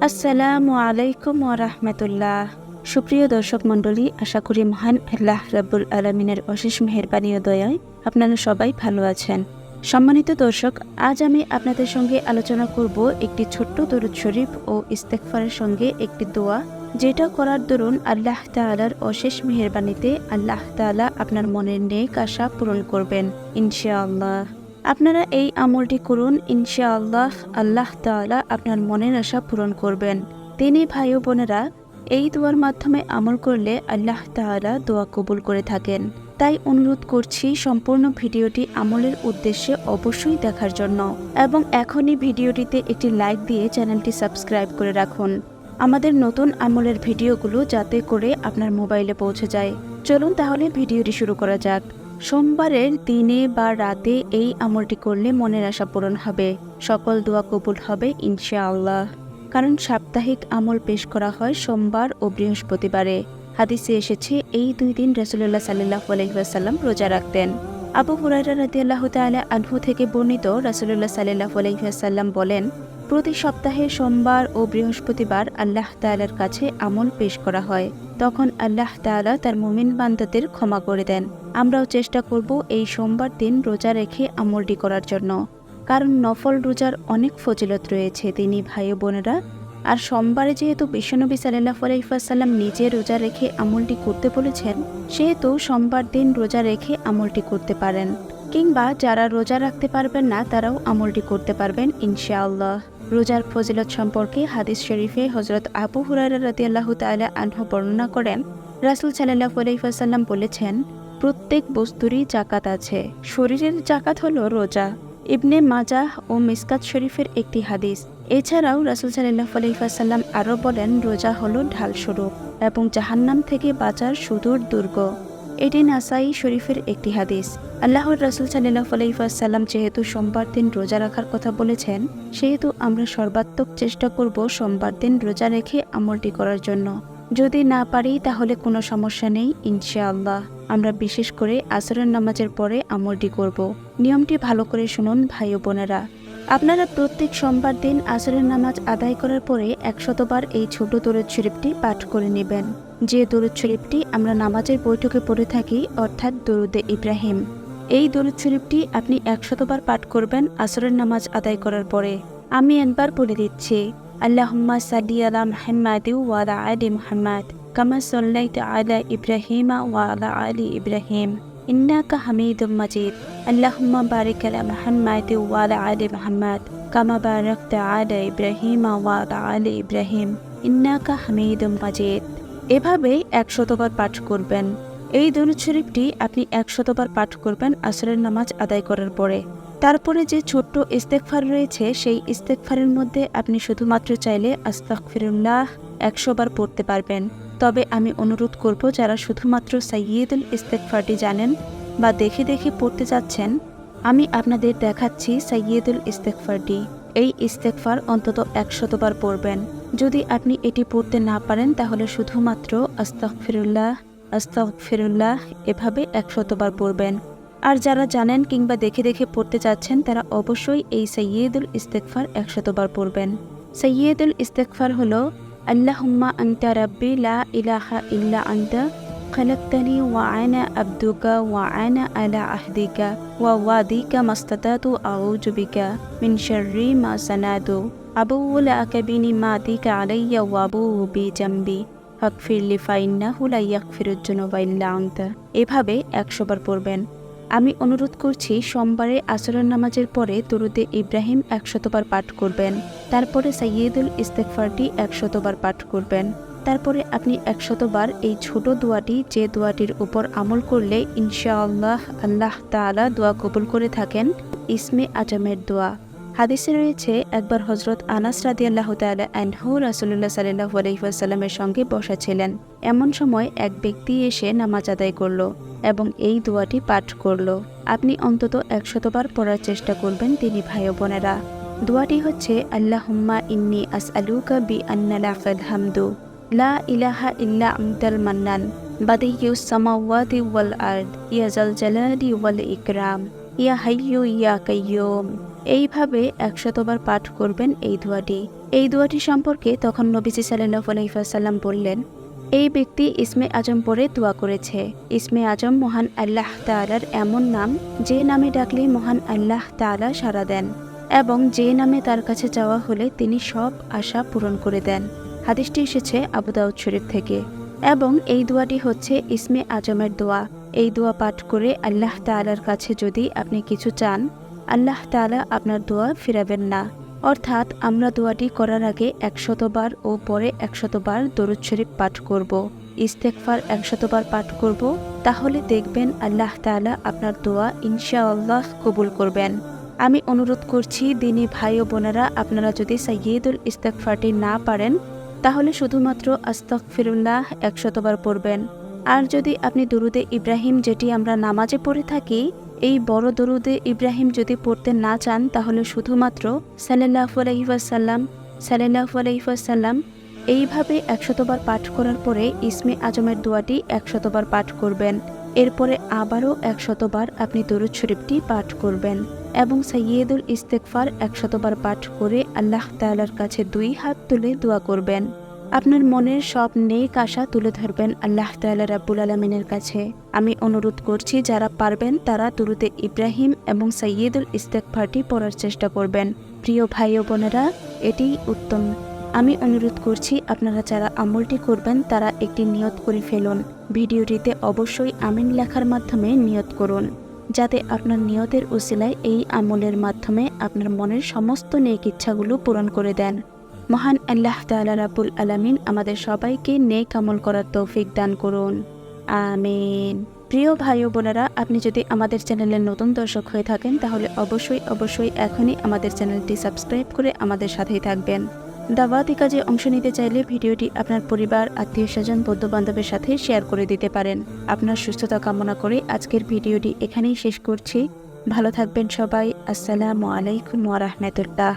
আসসালামু আলাইকুম ওয়া রাহমাতুল্লাহ। সুপ্রিয় দর্শক মণ্ডলী, আশা করি মহান আল্লাহ রাব্বুল আলামিনের অশেষ মেহেরবানি ও দয়ায় আপনারা সবাই ভালো আছেন। সম্মানিত দর্শক, আজ আমি আপনাদের সঙ্গে আলোচনা করব একটি ছোট্ট দরুদ শরীফ ও ইস্তেগফারের সঙ্গে একটি দোয়া, যেটা করার দরুন আল্লাহ তাআলার অশেষ মেহেরবানিতে আল্লাহ তাআলা আপনার মনের নেক আশা পূরণ করবেন ইনশাআল্লাহ। আপনারা এই আমলটি করুন, ইনশাআল্লাহ আল্লাহ তাআলা আপনার মনের আশা পূরণ করবেন। তিনি ভাই ও বোনেরা, এই দোয়ার মাধ্যমে আমল করলে আল্লাহ তাআলা দোয়া কবুল করে থাকেন। তাই অনুরোধ করছি সম্পূর্ণ ভিডিওটি আমলের উদ্দেশ্যে অবশ্যই দেখার জন্য, এবং এখনই ভিডিওটিতে একটি লাইক দিয়ে চ্যানেলটি সাবস্ক্রাইব করে রাখুন, আমাদের নতুন আমলের ভিডিওগুলো যাতে করে আপনার মোবাইলে পৌঁছে যায়। চলুন তাহলে ভিডিওটি শুরু করা যাক। সোমবারের দিনে বা রাতে এই আমলটি করলে মনের আশা পূরণ হবে, সকল দোয়া কবুল হবে ইনশাআল্লাহ। কারণ সাপ্তাহিক আমল পেশ করা হয় সোমবার ও বৃহস্পতিবারে। হাদিসে এসেছে এই দুই দিন রাসূলুল্লাহ সাল্লাল্লাহু আলাইহি ওয়াসাল্লাম রোজা রাখতেন। আবু হুরায়রা রাদিয়াল্লাহু তাআলা আনহু থেকে বর্ণিত, রাসূলুল্লাহ সাল্লাল্লাহু আলাইহি ওয়াসাল্লাম বলেন, প্রতি সপ্তাহে সোমবার ও বৃহস্পতিবার আল্লাহ তাআলার কাছে আমল পেশ করা হয়। তখন আল্লাহ তাআলা তার মুমিন বান্দাদের ক্ষমা করে দেন। আমরাও চেষ্টা করব এই সোমবার দিন রোজা রেখে আমলটি করার জন্য, কারণ নফল রোজার অনেক ফজিলত রয়েছে তিনি ভাই ও বোনেরা। আর সোমবারে যেহেতু বিশ্বনবী সাল্লাল্লাহু আলাইহি ওয়াসাল্লাম নিজে রোজা রেখে আমলটি করতে বলেছেন, সেহেতু সোমবার দিন রোজা রেখে আমলটি করতে পারেন, কিংবা যারা রোজা রাখতে পারবেন না তারাও আমলটি করতে পারবেন ইনশাআল্লাহ। রোজার ফজিলত সম্পর্কে হাদিস শরীফে হযরত আবু হুরায়রা রাদিয়াল্লাহু তাআলা আনহু বর্ণনা করেন, রাসূল সাল্লাল্লাহু আলাইহি ওয়াসাল্লাম বলেছেন, প্রত্যেক বস্তুরই জাকাত আছে, শরীরের জাকাত হলো রোজা। ইবনে মাজাহ ও মিসকাত শরীফের একটি হাদিস। এছাড়াও রাসূল সাল্লাল্লাহু আলাইহি ওয়াসাল্লাম আরও বলেন, রোজা হলো ঢাল স্বরূপ এবং জাহান্নাম থেকে বাঁচার সুদূর দুর্গ। এটি নাসাই শরীফের একটি হাদিস। আল্লাহর রাসূল সাল্লাল্লাহু আলাইহি ওয়াসাল্লাম যেহেতু সোমবার দিন রোজা রাখার কথা বলেছেন, সেহেতু আমরা সর্বাত্মক চেষ্টা করব সোমবার দিন রোজা রেখে আমলটি করার জন্য। যদি না পারি তাহলে কোনো সমস্যা নেই ইনশাআল্লাহ। আমরা বিশেষ করে আসরের নামাজের পরে আমলটি করব। নিয়মটি ভালো করে শুনুন ভাই ও বোনেরা। আপনারা প্রত্যেক সোমবার দিন আসরের নামাজ আদায় করার পরে 100 বার এই ছোট দরুদ শরীফটি পাঠ করে নেবেন, যে দরুদ শরীফটি আমরা নামাজের বৈঠকে পড়ে থাকি, অর্থাৎ দরুদে ইব্রাহিম। এই দরুদ শরীফটি আপনি 100 বার পাঠ করবেন আসরের নামাজ আদায় করার পরে। আমি একবার বলে দিচ্ছি, আল্লাহুম্মা সাল্লি আলা মুহাম্মাদ ওয়া আলা আলি মুহাম্মাদ কামা সাল্লাইতা আলা ইব্রাহিম ওয়া আলা আলি ইব্রাহিম ইন্নাকা হামিদুম মাজিদ। আল্লাহুম্মা বারিক আলা মুহাম্মাদ ওয়া আলা আলি মুহাম্মাদ কামা বারাকতা আলা ইব্রাহিম ওয়া আলা আলি ইব্রাহিম ইন্নাকা হামিদুম মাজিদ। এভাবে 100 বার পাঠ করবেন। এই দরুদ শরীফটি আপনি 100 বার পাঠ করবেন আসরের নামাজ আদায় করার পরে। তারপরে যে ছোট্ট ইস্তেগফার রয়েছে, সেই ইস্তেগফারের মধ্যে আপনি শুধুমাত্র চাইলে আস্তাগফিরুল্লাহ 100 বার পড়তে পারবেন। তবে আমি অনুরোধ করব, যারা শুধুমাত্র সাইয়্যিদুল ইস্তেগফারটি জানেন বা দেখে দেখে পড়তে যাচ্ছেন, আমি আপনাদের দেখাচ্ছি সাইয়্যিদুল ইস্তেগফারটি। এই ইস্তেগফার অন্তত 100 বার পড়বেন। যদি আপনি এটি পড়তে না পারেন তাহলে শুধুমাত্র আস্তাগফিরুল্লাহ আস্তাগফিরুল্লাহ এভাবে 100 বার পড়বেন। আর যারা জানেন কিংবা দেখে দেখে পড়তে চাচ্ছেন, তারা অবশ্যই এই সাইয়্যিদুল ইস্তেগফার 100 বার পড়বেন। সাইয়্যিদুল ইস্তেগফার হলো, আল্লাহুম্মা আনতা রাব্বি লা ইলাহা ইল্লা আনতা খালাকতানি ওয়া আনা আবদুকা ওয়া আনা আলা আহদিকা ওয়া ওয়াদিকা মাস্তাতাতু আউযু বিকা মিন শাররি মা সানাতু আবুউ লাকা বিনিমাতিকা আলাইয়া ওয়া আবুউ বিজামবি ফাগফিরলি ফাইন্নাহু লা ইয়াগফিরুয যুনুবা ইল্লা আনতা। এভাবে 100 বার পড়বেন। আমি অনুরোধ করছি, সোমবারে আসরের নামাজের পরে দরুদে ইব্রাহিম 100 বার পাঠ করবেন। তারপরে সাইয়্যিদুল ইস্তেগফারটি 100 বার পাঠ করবেন। তারপরে আপনি 100 বার এই ছোট দোয়াটি, যে দোয়াটির উপর আমল করলে ইনশাআল্লাহ আল্লাহ তাআলা দোয়া কবুল করে থাকেন, ইসমে আজমের দোয়া। হাদিসে রয়েছে, একবার হযরত আনাস রাদিয়াল্লাহু তাআলা আনহু রাসূলুল্লাহ সাল্লাল্লাহু আলাইহি ওয়াসাল্লামের সঙ্গে বসা ছিলেন। এমন সময় এক ব্যক্তি এসে নামাজ আদায় করল এবং এই দোয়াটি পাঠ করল। আপনি অন্তত 100 বার পড়ার চেষ্টা করবেন তিনি ভাই ও বোনেরা। দোয়াটি হচ্ছে, আল্লাহুম্মা ইন্নী আসআলুকা বিআন্না লাকাল হামদু লা ইলাহা ইল্লা আনতাল মান্নান বাদিয়ুস সামাওয়াতি ওয়াল আরদ ইয়া জাল জালালি ওয়াল ইকরাম ইয়া হাইয়্যু ইয়া কাইয়্যুম। এইভাবে 100 বার পাঠ করবেন এই দোয়াটি। এই দোয়াটি সম্পর্কে তখন নবীজি সাল্লাল্লাহু আলাইহি ওয়াসাল্লাম বললেন, এই ব্যক্তি ইসমে আজম পড়ে দোয়া করেছে। ইসমে আজম মহান আল্লাহ তাআলার এমন নাম যে নামে ডাকলে মহান আল্লাহ তাআলা সাড়া দেন এবং যে নামে তার কাছে চাওয়া হলে তিনি সব আশা পূরণ করে দেন। হাদিসটি এসেছে আবু দাউদ শরীফ থেকে এবং এই দোয়াটি হচ্ছে ইসমে আজমের দোয়া। এই দোয়া পাঠ করে আল্লাহ তাআলার কাছে যদি আপনি কিছু চান, আল্লাহ তাআলা আপনার দোয়া ফিরাবেন না। অর্থাৎ আমরা দোয়াটি করার আগে 100 বার ও পরে 100 বার দরুদ শরীফ পাঠ করব, ইস্তেগফার 100 বার পাঠ করব, তাহলে দেখবেন আল্লাহ তাআলা আপনার দোয়া ইনশাআল্লাহ কবুল করবেন। আমি অনুরোধ করছি দিনী ভাই ও বোনেরা, আপনারা যদি সাইয়্যিদুল ইস্তেগফারটি না পারেন তাহলে শুধুমাত্র আস্তাগফিরুল্লাহ 100 বার পড়বেন। আর যদি আপনি দুরুদে ইব্রাহিম, যেটি আমরা নামাজে পড়ে থাকি, এই বড় দরুদে ইব্রাহিম যদি পড়তে না চান তাহলে শুধুমাত্র সাল্লাল্লাহু আলাইহি ওয়াসাল্লাম সাল্লাল্লাহু আলাইহি ওয়াসাল্লাম এইভাবে 100 বার পাঠ করার পরে ইসমে আজমের দোয়াটি 100 বার পাঠ করবেন। এরপরে আবারও 100 বার আপনি দরুদ শরীফটি পাঠ করবেন এবং সাইয়্যিদুল ইস্তেগফার 100 বার পাঠ করে আল্লাহ তাআলার কাছে 2 হাত তুলে দোয়া করবেন। আপনার মনের সব নেক আশা তুলে ধরবেন আল্লাহ তাআলা রাব্বুল আলামিনের কাছে। আমি অনুরোধ করছি যারা পারবেন তারা দুরুদে ইব্রাহিম এবং সাইয়্যিদুল ইস্তেগফারটি পড়ার চেষ্টা করবেন। প্রিয় ভাই ও বোনেরা, এটিই উত্তম। আমি অনুরোধ করছি আপনারা যারা আমলটি করবেন তারা একটি নিয়ত করে ফেলুন। ভিডিওটিতে অবশ্যই আমিন লেখার মাধ্যমে নিয়ত করুন, যাতে আপনার নিয়তের উসিলায় এই আমলের মাধ্যমে আপনার মনের সমস্ত নেক ইচ্ছাগুলো পূরণ করে দেন। মহান আল্লাহ তাআলা রাব্বুল আলামিন আমাদের সবাইকে নেক আমল করার তৌফিক দান করুন, আমিন। প্রিয় ভাই ও বোনেরা, আপনি যদি আমাদের চ্যানেলের নতুন দর্শক হয়ে থাকেন তাহলে অবশ্যই এখনই আমাদের চ্যানেলটি সাবস্ক্রাইব করে আমাদের সাথেই থাকবেন। দাওয়াতি কাজে অংশ নিতে চাইলে ভিডিওটি আপনার পরিবার, আত্মীয় স্বজন, বন্ধু বান্ধবের সাথে শেয়ার করে দিতে পারেন। আপনার সুস্থতা কামনা করে আজকের ভিডিওটি এখানেই শেষ করছি। ভালো থাকবেন সবাই। আসসালামু আলাইকুম ওয়া রাহমাতুল্লাহ।